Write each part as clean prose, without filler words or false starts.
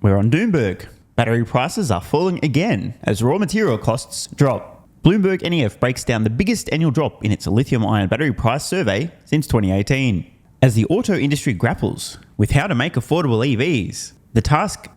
We're on Doomberg. Battery prices are falling again as raw material costs drop. Bloomberg NEF breaks down the biggest annual drop in its lithium-ion battery price survey since 2018. As the auto industry grapples with how to make affordable EVs, the task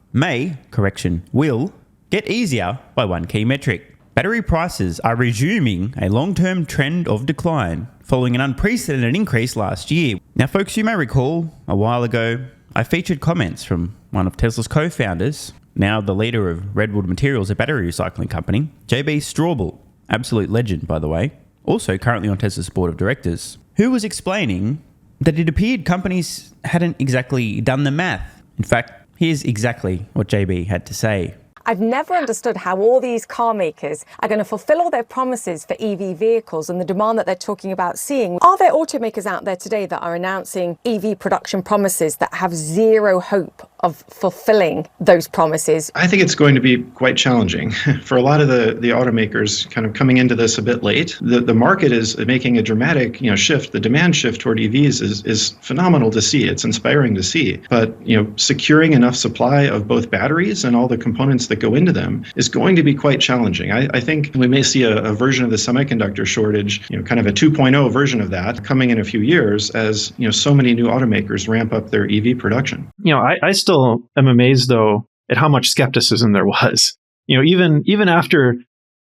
will, get easier by one key metric. Battery prices are resuming a long-term trend of decline following an unprecedented increase last year. Now folks, you may recall a while ago I featured comments from one of Tesla's co-founders, now the leader of Redwood Materials, a battery recycling company, JB Straubel, absolute legend by the way, also currently on Tesla's board of directors, who was explaining that it appeared companies hadn't exactly done the math. In fact, here's exactly what JB had to say. I've never understood how all these car makers are going to fulfill all their promises for EV vehicles and the demand that they're talking about seeing. Are there automakers out there today that are announcing EV production promises that have zero hope of fulfilling those promises? I think it's going to be quite challenging for a lot of the automakers kind of coming into this a bit late. The market is making a dramatic shift. The demand shift toward EVs is phenomenal to see. It's inspiring to see. But securing enough supply of both batteries and all the components that go into them is going to be quite challenging. I think we may see a version of the semiconductor shortage, kind of a 2.0 version of that coming in a few years as so many new automakers ramp up their EV production. I still am amazed though at how much skepticism there was. Even after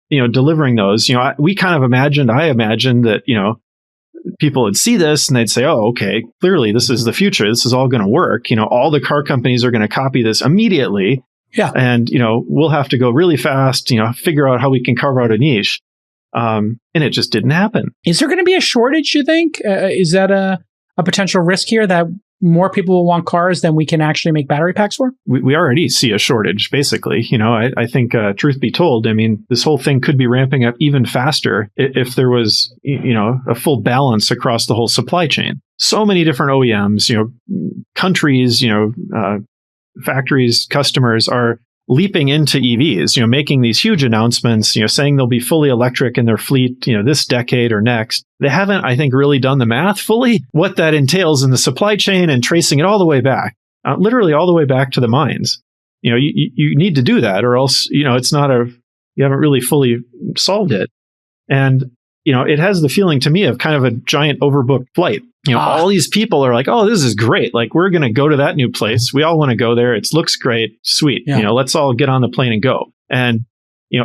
delivering those, I imagined that people would see this and they'd say, oh, okay, clearly this is the future. This is all going to work. All the car companies are going to copy this immediately. Yeah. And, we'll have to go really fast, figure out how we can carve out a niche. And it just didn't happen. Is there going to be a shortage, you think? Is that a potential risk here that more people will want cars than we can actually make battery packs for? We already see a shortage, basically. I think, truth be told, this whole thing could be ramping up even faster if there was, a full balance across the whole supply chain. So many different OEMs, countries, factories, customers are leaping into EVs, making these huge announcements, saying they'll be fully electric in their fleet, this decade or next. They haven't, I think, really done the math fully, what that entails in the supply chain and tracing it all the way back, literally all the way back to the mines. You need to do that or else, it's not you haven't really fully solved it. And, it has the feeling to me of kind of a giant overbooked flight. All these people are like, oh, this is great. Like, we're going to go to that new place. We all want to go there. It looks great. Sweet. Yeah. Let's all get on the plane and go. And,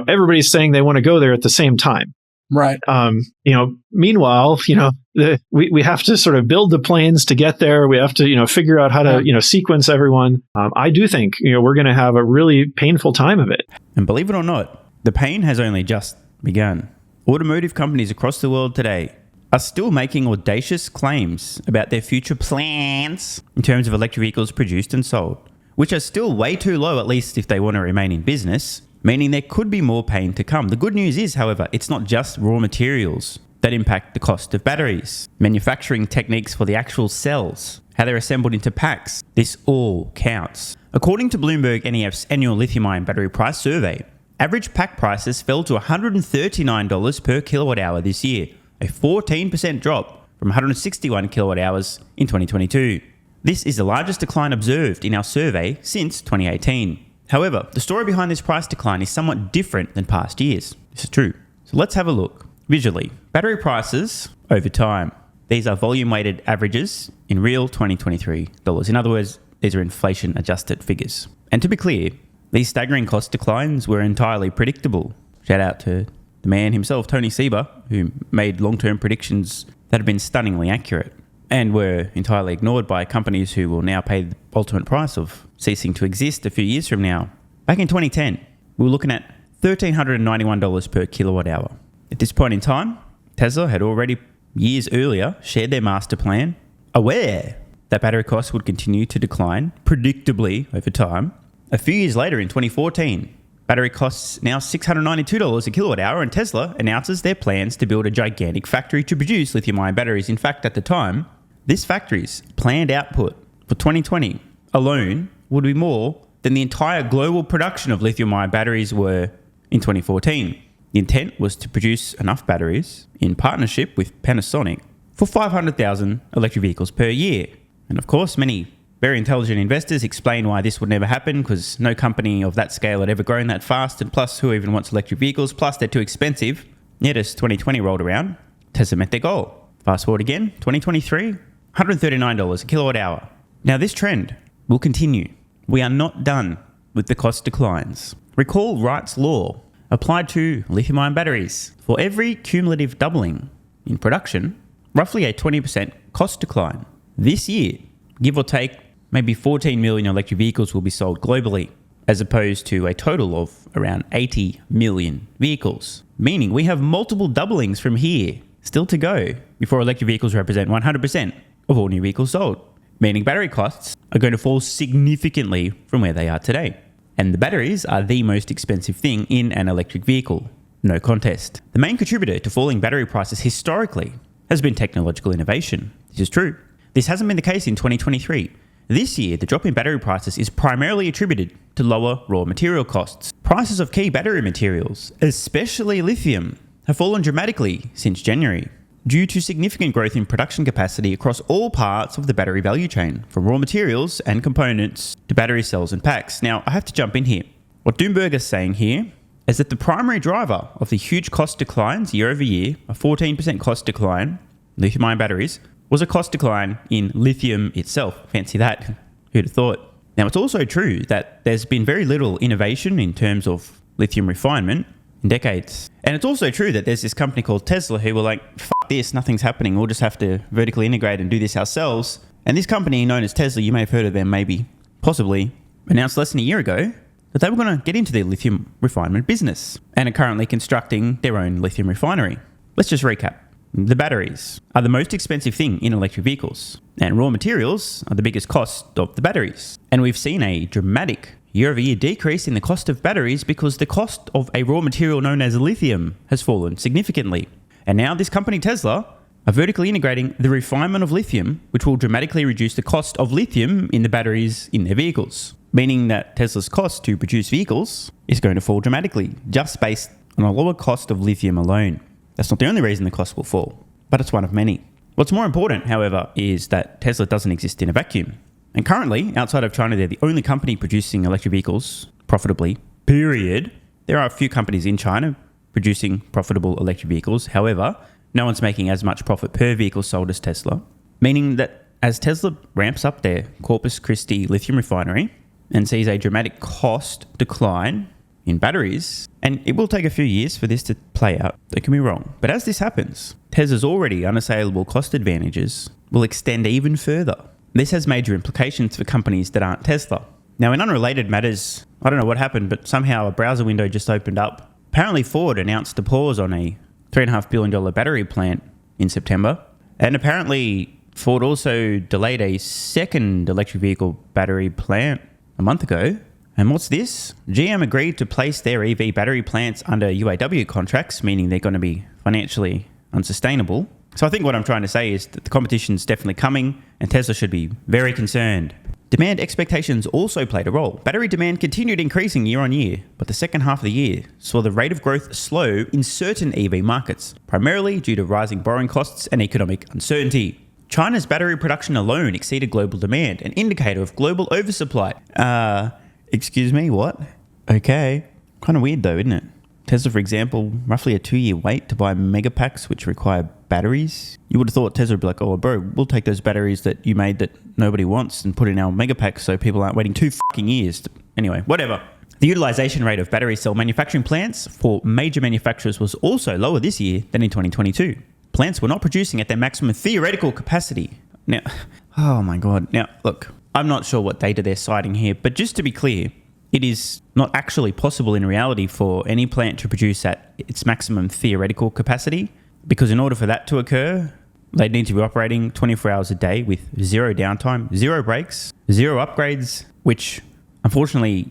everybody's saying they want to go there at the same time. Right. Meanwhile, we have to sort of build the planes to get there. We have to, figure out how to, sequence everyone. I do think, we're going to have a really painful time of it. And believe it or not, the pain has only just begun. Automotive companies across the world today are still making audacious claims about their future plans in terms of electric vehicles produced and sold, which are still way too low, at least if they want to remain in business, meaning there could be more pain to come. The good news is, however, it's not just raw materials that impact the cost of batteries. Manufacturing techniques for the actual cells, how they're assembled into packs, this all counts. According to Bloomberg NEF's annual lithium-ion battery price survey, average pack prices fell to $139 per kilowatt hour this year, a 14% drop from 161 kilowatt hours in 2022. This is the largest decline observed in our survey since 2018. However, the story behind this price decline is somewhat different than past years. This is true. So let's have a look. Visually, battery prices over time. These are volume-weighted averages in real 2023 dollars. In other words, these are inflation-adjusted figures. And to be clear, these staggering cost declines were entirely predictable. Shout out to the man himself, Tony Seba, who made long-term predictions that have been stunningly accurate and were entirely ignored by companies who will now pay the ultimate price of ceasing to exist a few years from now. Back in 2010, we were looking at $1,391 per kilowatt hour. At this point in time, Tesla had already years earlier shared their master plan, aware that battery costs would continue to decline predictably over time. A few years later, in 2014, battery costs now $692 a kilowatt hour, and Tesla announces their plans to build a gigantic factory to produce lithium-ion batteries. In fact, at the time, this factory's planned output for 2020 alone would be more than the entire global production of lithium-ion batteries were in 2014. The intent was to produce enough batteries in partnership with Panasonic for 500,000 electric vehicles per year. And of course, many Very intelligent investors explain why this would never happen because no company of that scale had ever grown that fast, and plus, who even wants electric vehicles? Plus, they're too expensive. Yet as 2020 rolled around, Tesla met their goal. Fast forward again, 2023, $139 a kilowatt hour. Now this trend will continue. We are not done with the cost declines. Recall Wright's law applied to lithium-ion batteries. For every cumulative doubling in production, roughly a 20% cost decline. This year, give or take, maybe 14 million electric vehicles will be sold globally, as opposed to a total of around 80 million vehicles. Meaning we have multiple doublings from here still to go before electric vehicles represent 100% of all new vehicles sold. Meaning battery costs are going to fall significantly from where they are today. And the batteries are the most expensive thing in an electric vehicle. No contest. The main contributor to falling battery prices historically has been technological innovation. This is true. This hasn't been the case in 2023. This year, the drop in battery prices is primarily attributed to lower raw material costs. Prices of key battery materials, especially lithium, have fallen dramatically since January due to significant growth in production capacity across all parts of the battery value chain, from raw materials and components to battery cells and packs. Now, I have to jump in here. What Doomberg is saying here is that the primary driver of the huge cost declines year over year, a 14% cost decline in lithium-ion batteries, was a cost decline in lithium itself. Fancy that. Who'd have thought? Now, it's also true that there's been very little innovation in terms of lithium refinement in decades. And it's also true that there's this company called Tesla who were like, fuck this, nothing's happening. We'll just have to vertically integrate and do this ourselves. And this company known as Tesla, you may have heard of them maybe, possibly, announced less than a year ago that they were going to get into the lithium refinement business and are currently constructing their own lithium refinery. Let's just recap. The batteries are the most expensive thing in electric vehicles, and raw materials are the biggest cost of the batteries. And we've seen a dramatic year-over-year decrease in the cost of batteries because the cost of a raw material known as lithium has fallen significantly. And now this company, Tesla, are vertically integrating the refinement of lithium, which will dramatically reduce the cost of lithium in the batteries in their vehicles, meaning that Tesla's cost to produce vehicles is going to fall dramatically, just based on a lower cost of lithium alone. That's not the only reason the cost will fall, but it's one of many. What's more important, however, is that Tesla doesn't exist in a vacuum. And currently, outside of China, they're the only company producing electric vehicles profitably, period. There are a few companies in China producing profitable electric vehicles. However, no one's making as much profit per vehicle sold as Tesla, meaning that as Tesla ramps up their Corpus Christi lithium refinery and sees a dramatic cost decline in batteries, and it will take a few years for this to play out, don't get me wrong. But as this happens, Tesla's already unassailable cost advantages will extend even further. This has major implications for companies that aren't Tesla. Now, in unrelated matters, I don't know what happened, but somehow a browser window just opened up. Apparently, Ford announced a pause on a $3.5 billion battery plant in September. And apparently, Ford also delayed a second electric vehicle battery plant a month ago. And what's this? GM agreed to place their EV battery plants under UAW contracts, meaning they're going to be financially unsustainable. So I think what I'm trying to say is that the competition's definitely coming, and Tesla should be very concerned. Demand expectations also played a role. Battery demand continued increasing year on year, but the second half of the year saw the rate of growth slow in certain EV markets, primarily due to rising borrowing costs and economic uncertainty. China's battery production alone exceeded global demand, an indicator of global oversupply. Excuse me, what? Okay. Kind of weird though, isn't it? Tesla, for example, roughly a 2-year wait to buy mega packs which require batteries. You would have thought Tesla would be like, oh bro, we'll take those batteries that you made that nobody wants and put in our mega packs so people aren't waiting 2 fucking years. Anyway, whatever. The utilization rate of battery cell manufacturing plants for major manufacturers was also lower this year than in 2022. Plants were not producing at their maximum theoretical capacity. Now, oh my God. Now, look, I'm not sure what data they're citing here, but just to be clear, it is not actually possible in reality for any plant to produce at its maximum theoretical capacity, because in order for that to occur, they'd need to be operating 24 hours a day with zero downtime, zero breaks, zero upgrades, which unfortunately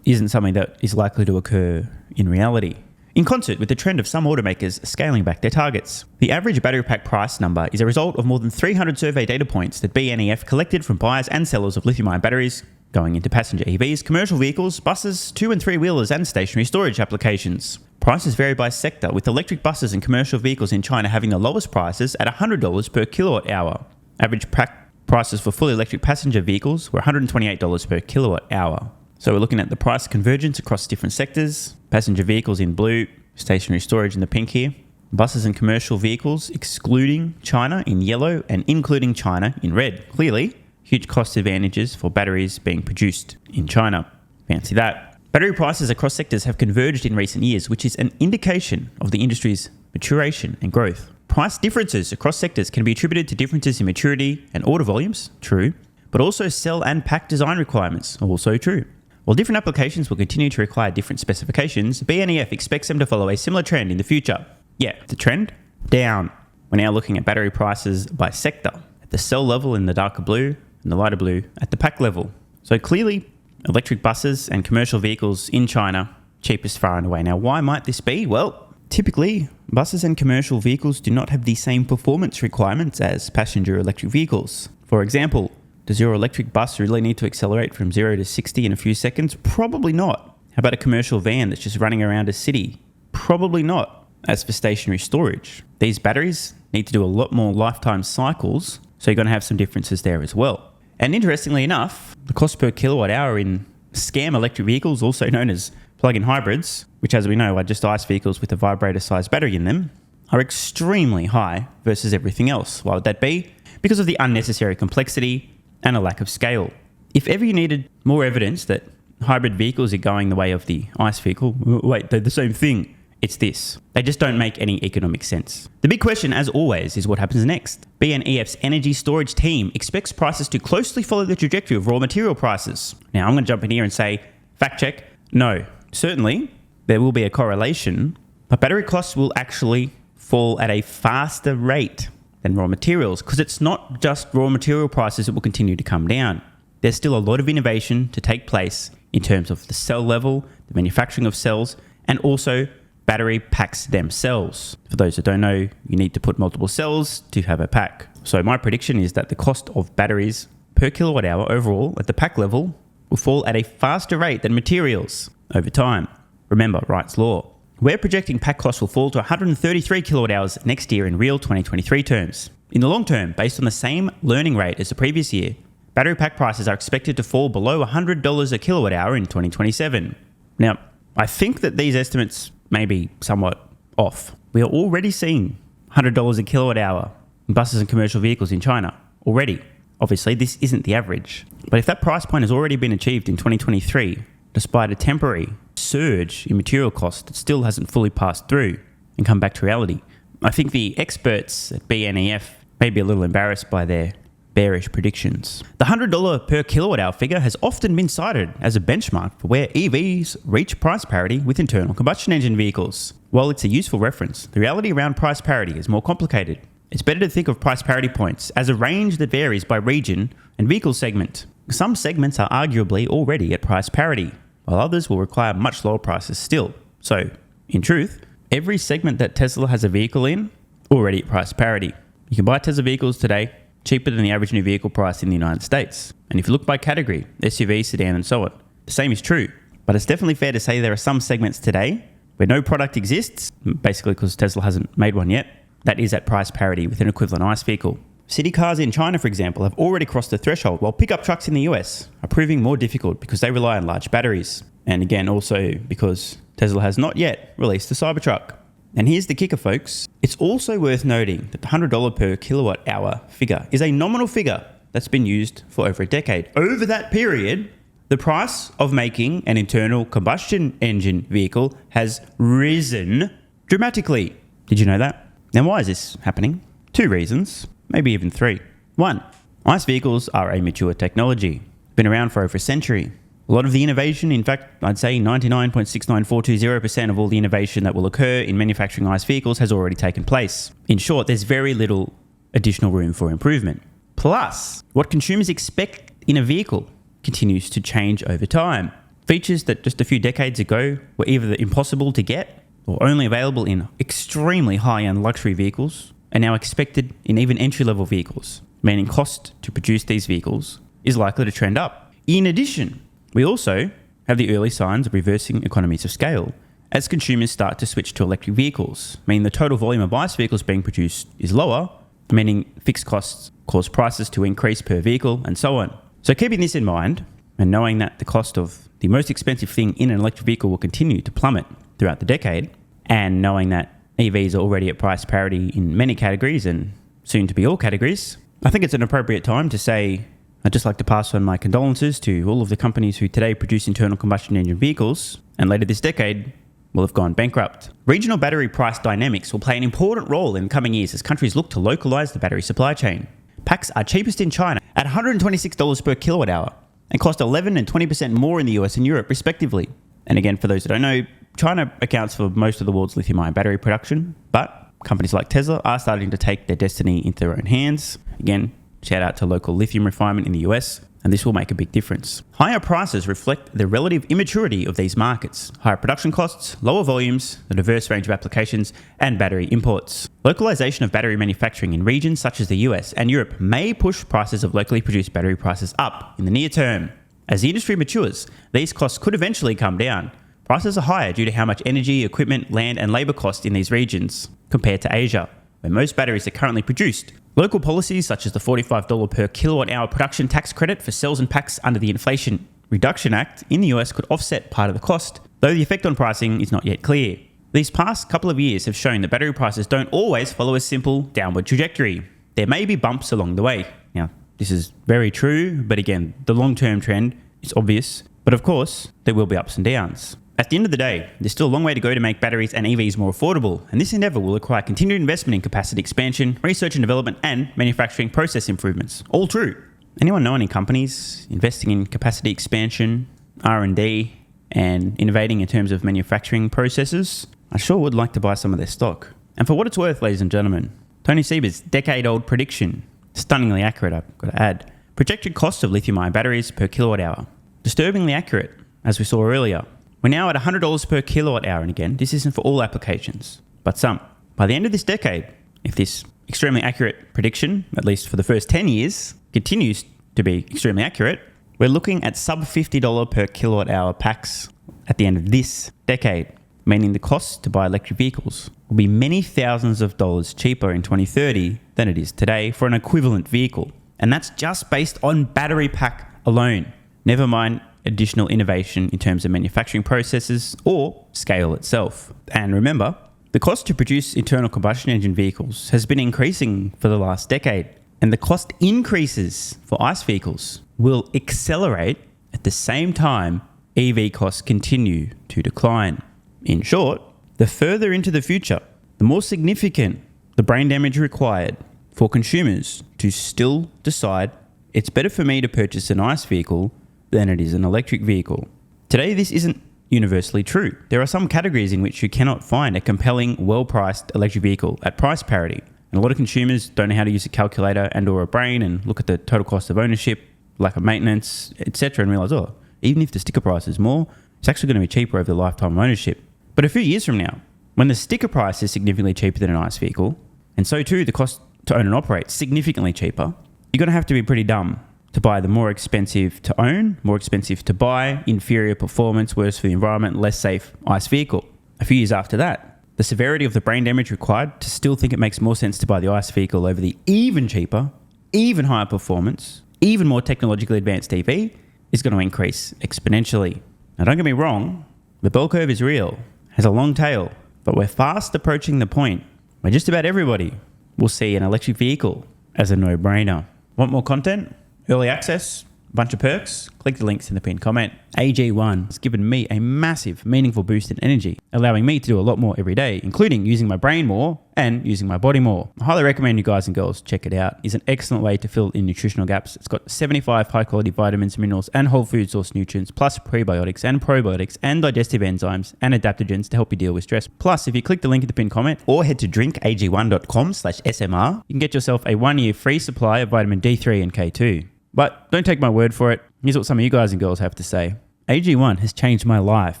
isn't something that is likely to occur in reality. In concert with the trend of some automakers scaling back their targets. The average battery pack price number is a result of more than 300 survey data points that BNEF collected from buyers and sellers of lithium-ion batteries going into passenger EVs, commercial vehicles, buses, 2- and 3-wheelers and stationary storage applications. Prices vary by sector, with electric buses and commercial vehicles in China having the lowest prices at $100 per kilowatt hour. Average pack prices for fully electric passenger vehicles were $128 per kilowatt hour. So we're looking at the price convergence across different sectors. Passenger vehicles in blue, stationary storage in the pink here. Buses and commercial vehicles excluding China in yellow and including China in red. Clearly, huge cost advantages for batteries being produced in China. Fancy that. Battery prices across sectors have converged in recent years, which is an indication of the industry's maturation and growth. Price differences across sectors can be attributed to differences in maturity and order volumes, true, but also cell and pack design requirements, also true. While different applications will continue to require different specifications, BNEF expects them to follow a similar trend in the future. Yeah, the trend? Down. We're now looking at battery prices by sector, at the cell level in the darker blue and the lighter blue at the pack level. So clearly, electric buses and commercial vehicles in China, cheapest far and away. Now, why might this be? Well, typically, buses and commercial vehicles do not have the same performance requirements as passenger electric vehicles. For example, does your electric bus really need to accelerate from 0 to 60 in a few seconds? Probably not. How about a commercial van that's just running around a city? Probably not. As for stationary storage, these batteries need to do a lot more lifetime cycles, so you're going to have some differences there as well. And interestingly enough, the cost per kilowatt hour in scam electric vehicles, also known as plug-in hybrids, which as we know are just ICE vehicles with a vibrator-sized battery in them, are extremely high versus everything else. Why would that be? Because of the unnecessary complexity and a lack of scale. If ever you needed more evidence that hybrid vehicles are going the way of the ICE vehicle, wait, they're the same thing. It's this. They just don't make any economic sense. The big question, as always, is what happens next. BNEF's energy storage team expects prices to closely follow the trajectory of raw material prices. Now, I'm going to jump in here and say, fact check, no. Certainly, there will be a correlation, but battery costs will actually fall at a faster rate than raw materials because it's not just raw material prices that will continue to come down. There's still a lot of innovation to take place in terms of the cell level, the manufacturing of cells, and also battery packs themselves. For those that don't know, you need to put multiple cells to have a pack. So my prediction is that the cost of batteries per kilowatt hour overall at the pack level will fall at a faster rate than materials over time. Remember, Wright's law. We're projecting pack costs will fall to 133 kilowatt hours next year in real 2023 terms. In the long term, based on the same learning rate as the previous year, battery pack prices are expected to fall below $100 a kilowatt hour in 2027. Now, I think that these estimates may be somewhat off. We are already seeing $100 a kilowatt hour in buses and commercial vehicles in China already. Obviously, this isn't the average. But if that price point has already been achieved in 2023, despite a temporary surge in material costs that still hasn't fully passed through and come back to reality, I think the experts at BNEF may be a little embarrassed by their bearish predictions. The $100 per kilowatt hour figure has often been cited as a benchmark for where EVs reach price parity with internal combustion engine vehicles. While it's a useful reference, the reality around price parity is more complicated. It's better to think of price parity points as a range that varies by region and vehicle segment. Some segments are arguably already at price parity, while others will require much lower prices still. So, in truth, every segment that Tesla has a vehicle in, already at price parity. You can buy Tesla vehicles today cheaper than the average new vehicle price in the United States. And if you look by category, SUV, sedan, and so on, the same is true. But it's definitely fair to say there are some segments today where no product exists, basically because Tesla hasn't made one yet, that is at price parity with an equivalent ICE vehicle. City cars in China, for example, have already crossed the threshold, while pickup trucks in the US are proving more difficult because they rely on large batteries. And again, also because Tesla has not yet released the Cybertruck. And here's the kicker, folks. It's also worth noting that the $100 per kilowatt hour figure is a nominal figure that's been used for over a decade. Over that period, the price of making an internal combustion engine vehicle has risen dramatically. Did you know that? Now, why is this happening? 2 reasons, maybe even 3. 1, ICE vehicles are a mature technology, been around for over a century. A lot of the innovation, in fact, I'd say 99.6942% of all the innovation that will occur in manufacturing ICE vehicles has already taken place. In short, there's very little additional room for improvement. Plus, what consumers expect in a vehicle continues to change over time. Features that just a few decades ago were either impossible to get or only available in extremely high-end luxury vehicles are now expected in even entry-level vehicles, meaning cost to produce these vehicles is likely to trend up. In addition, we also have the early signs of reversing economies of scale as consumers start to switch to electric vehicles, meaning the total volume of ICE vehicles being produced is lower, meaning fixed costs cause prices to increase per vehicle and so on. So keeping this in mind, and knowing that the cost of the most expensive thing in an electric vehicle will continue to plummet throughout the decade, and knowing that EVs are already at price parity in many categories and soon to be all categories, I think it's an appropriate time to say I'd just like to pass on my condolences to all of the companies who today produce internal combustion engine vehicles and later this decade will have gone bankrupt. Regional battery price dynamics will play an important role in coming years as countries look to localize the battery supply chain. Packs are cheapest in China at $126 per kilowatt hour and cost 11 and 20% more in the US and Europe respectively. And again, for those that don't know, China accounts for most of the world's lithium-ion battery production, but companies like Tesla are starting to take their destiny into their own hands. Again, shout out to local lithium refinement in the US, and this will make a big difference. Higher prices reflect the relative immaturity of these markets, higher production costs, lower volumes, a diverse range of applications, and battery imports. Localization of battery manufacturing in regions such as the US and Europe may push prices of locally produced battery prices up in the near term. As the industry matures, these costs could eventually come down. Prices are higher due to how much energy, equipment, land, and labour cost in these regions, compared to Asia, where most batteries are currently produced. Local policies such as the $45 per kilowatt hour production tax credit for cells and packs under the Inflation Reduction Act in the US could offset part of the cost, though the effect on pricing is not yet clear. These past couple of years have shown that battery prices don't always follow a simple downward trajectory. There may be bumps along the way. Now, this is very true, but again, the long-term trend is obvious. But of course, there will be ups and downs. At the end of the day, there's still a long way to go to make batteries and EVs more affordable, and this endeavour will require continued investment in capacity expansion, research and development, and manufacturing process improvements. All true. Anyone know any companies investing in capacity expansion, R&D, and innovating in terms of manufacturing processes? I sure would like to buy some of their stock. And for what it's worth, ladies and gentlemen, Tony Seba's decade-old prediction, stunningly accurate, I've got to add, projected cost of lithium-ion batteries per kilowatt hour, disturbingly accurate, as we saw earlier. We're now at $100 per kilowatt hour, and again, this isn't for all applications, but some. By the end of this decade, if this extremely accurate prediction, at least for the first 10 years, continues to be extremely accurate, we're looking at sub $50 per kilowatt hour packs at the end of this decade, meaning the cost to buy electric vehicles will be many thousands of dollars cheaper in 2030 than it is today for an equivalent vehicle. And that's just based on battery pack alone. Never mind additional innovation in terms of manufacturing processes or scale itself. And remember, the cost to produce internal combustion engine vehicles has been increasing for the last decade, and the cost increases for ICE vehicles will accelerate at the same time EV costs continue to decline. In short, the further into the future, the more significant the brain damage required for consumers to still decide it's better for me to purchase an ICE vehicle than it is an electric vehicle. Today, this isn't universally true. There are some categories in which you cannot find a compelling, well-priced electric vehicle at price parity. And a lot of consumers don't know how to use a calculator and or a brain and look at the total cost of ownership, lack of maintenance, etc. and realize, oh, even if the sticker price is more, it's actually going to be cheaper over the lifetime of ownership. But a few years from now, when the sticker price is significantly cheaper than an ICE vehicle, and so too the cost to own and operate significantly cheaper, you're going to have to be pretty dumb to buy the more expensive to own, more expensive to buy, inferior performance, worse for the environment, less safe ICE vehicle. A few years after that, the severity of the brain damage required to still think it makes more sense to buy the ICE vehicle over the even cheaper, even higher performance, even more technologically advanced EV is going to increase exponentially. Now don't get me wrong, the bell curve is real, has a long tail, but we're fast approaching the point where just about everybody will see an electric vehicle as a no-brainer. Want more content? Early access? A bunch of perks? Click the links in the pinned comment. AG1 has given me a massive, meaningful boost in energy, allowing me to do a lot more every day, including using my brain more and using my body more. I highly recommend you guys and girls check it out. It's an excellent way to fill in nutritional gaps. It's got 75 high-quality vitamins, minerals, and whole food source nutrients, plus prebiotics and probiotics and digestive enzymes and adaptogens to help you deal with stress. Plus, if you click the link in the pinned comment or head to drinkag1.com/SMR, you can get yourself a 1-year free supply of vitamin D3 and K2. But don't take my word for it. Here's what some of you guys and girls have to say. AG1 has changed my life.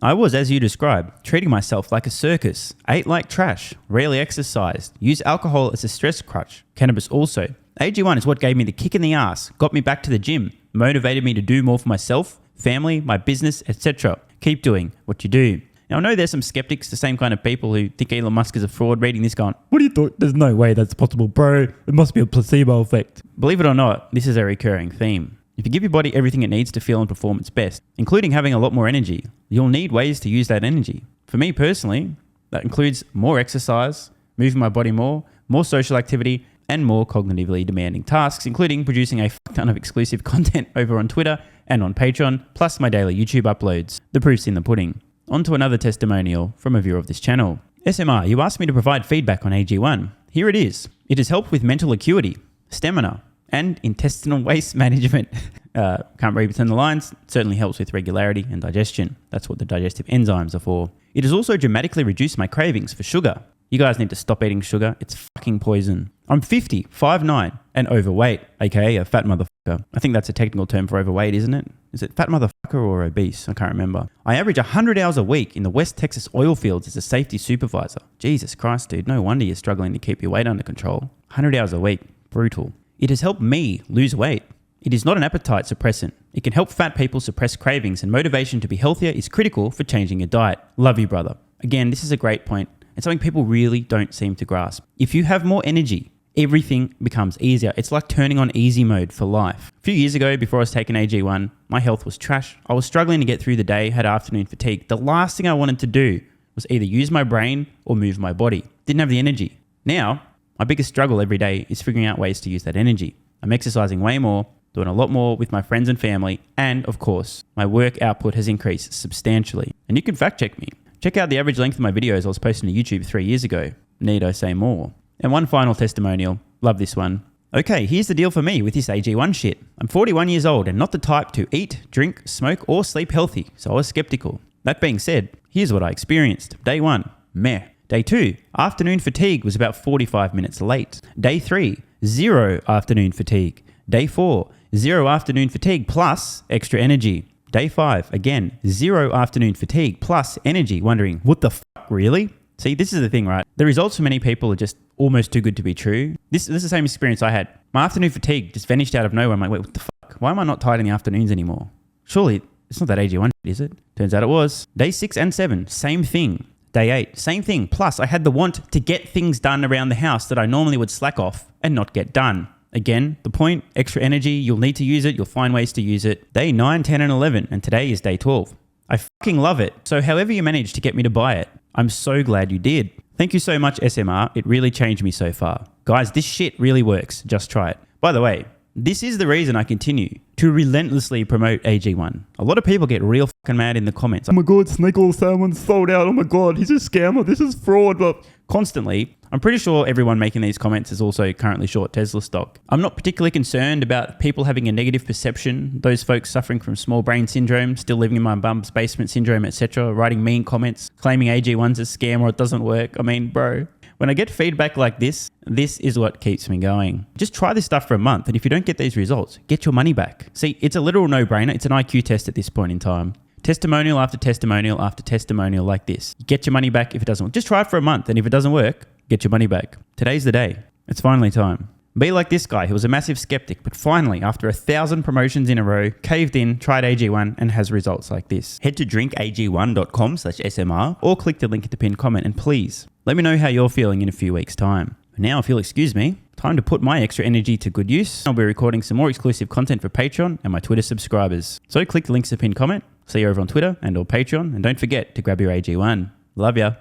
I was, as you described, treating myself like a circus, ate like trash, rarely exercised, used alcohol as a stress crutch, cannabis also. AG1 is what gave me the kick in the ass, got me back to the gym, motivated me to do more for myself, family, my business, etc. Keep doing what you do. Now, I know there's some skeptics, the same kind of people who think Elon Musk is a fraud, reading this going, what do you thought? There's no way that's possible, bro. It must be a placebo effect. Believe it or not, this is a recurring theme. If you give your body everything it needs to feel and perform its best, including having a lot more energy, you'll need ways to use that energy. For me personally, that includes more exercise, moving my body more social activity, and more cognitively demanding tasks, including producing a fuck ton of exclusive content over on Twitter and on Patreon, plus my daily YouTube uploads. The proof's in the pudding. On to another testimonial from a viewer of this channel. SMR, you asked me to provide feedback on AG1. Here it is. It has helped with mental acuity, stamina, and intestinal waste management. Can't read between the lines. It certainly helps with regularity and digestion. That's what the digestive enzymes are for. It has also dramatically reduced my cravings for sugar. You guys need to stop eating sugar. It's fucking poison. I'm 50, 5'9", and overweight, aka a fat motherfucker. I think that's a technical term for overweight, isn't it? Is it fat motherfucker or obese? I can't remember. I average 100 hours a week in the West Texas oil fields as a safety supervisor. Jesus Christ, dude. No wonder you're struggling to keep your weight under control. 100 hours a week. Brutal. It has helped me lose weight. It is not an appetite suppressant. It can help fat people suppress cravings, and motivation to be healthier is critical for changing your diet. Love you, brother. Again, this is a great point, and something people really don't seem to grasp. If you have more energy, everything becomes easier. It's like turning on easy mode for life. A few years ago, before I was taking AG1, my health was trash. I was struggling to get through the day, had afternoon fatigue. The last thing I wanted to do was either use my brain or move my body. Didn't have the energy. Now, my biggest struggle every day is figuring out ways to use that energy. I'm exercising way more, doing a lot more with my friends and family, and of course, my work output has increased substantially. And you can fact check me. Check out the average length of my videos I was posting to YouTube 3 years ago. Need I say more? And one final testimonial. Love this one. Okay, here's the deal for me with this AG1 shit. I'm 41 years old and not the type to eat, drink, smoke, or sleep healthy, so I was skeptical. That being said, here's what I experienced. Day 1, meh. Day 2, afternoon fatigue was about 45 minutes late. Day 3, 0 afternoon fatigue. Day 4, 0 afternoon fatigue plus extra energy. Day 5, again, 0 afternoon fatigue plus energy. Wondering, what the fuck, really? See, this is the thing, right? The results for many people are just almost too good to be true. This is the same experience I had. My afternoon fatigue just vanished out of nowhere. I'm like, wait, what the fuck? Why am I not tired in the afternoons anymore? Surely, it's not that AG1, is it? Turns out it was. Day 6 and 7, same thing. Day 8, same thing. Plus, I had the want to get things done around the house that I normally would slack off and not get done. Again, the point, extra energy, you'll need to use it. You'll find ways to use it. Day 9, 10, and 11, and today is day 12. I fucking love it. So however you managed to get me to buy it, I'm so glad you did. Thank you so much, SMR. It really changed me so far. Guys, this shit really works. Just try it. By the way, this is the reason I continue to relentlessly promote AG1. A lot of people get real fucking mad in the comments. Oh my God, snake oil salmon sold out. Oh my God, he's a scammer. This is fraud. But constantly, I'm pretty sure everyone making these comments is also currently short Tesla stock. I'm not particularly concerned about people having a negative perception, those folks suffering from small brain syndrome, still living in my bum's basement syndrome, etc., writing mean comments, claiming AG1's a scam or it doesn't work. I mean, bro, when I get feedback like this is what keeps me going. Just try this stuff for a month, and if you don't get these results, get your money back. See, it's a literal no-brainer. It's an IQ test at this point in time. Testimonial after testimonial after testimonial like this. Get your money back if it doesn't work. Just try it for a month, and if it doesn't work, get your money back. Today's the day. It's finally time. Be like this guy who was a massive skeptic, but finally, after 1,000 promotions in a row, caved in, tried AG1, and has results like this. Head to drinkag1.com/SMR or click the link at the pinned comment, and please, let me know how you're feeling in a few weeks' time. Now, if you'll excuse me, time to put my extra energy to good use. I'll be recording some more exclusive content for Patreon and my Twitter subscribers. So click the links in the pinned comment. See you over on Twitter and or Patreon, and don't forget to grab your AG1. Love ya.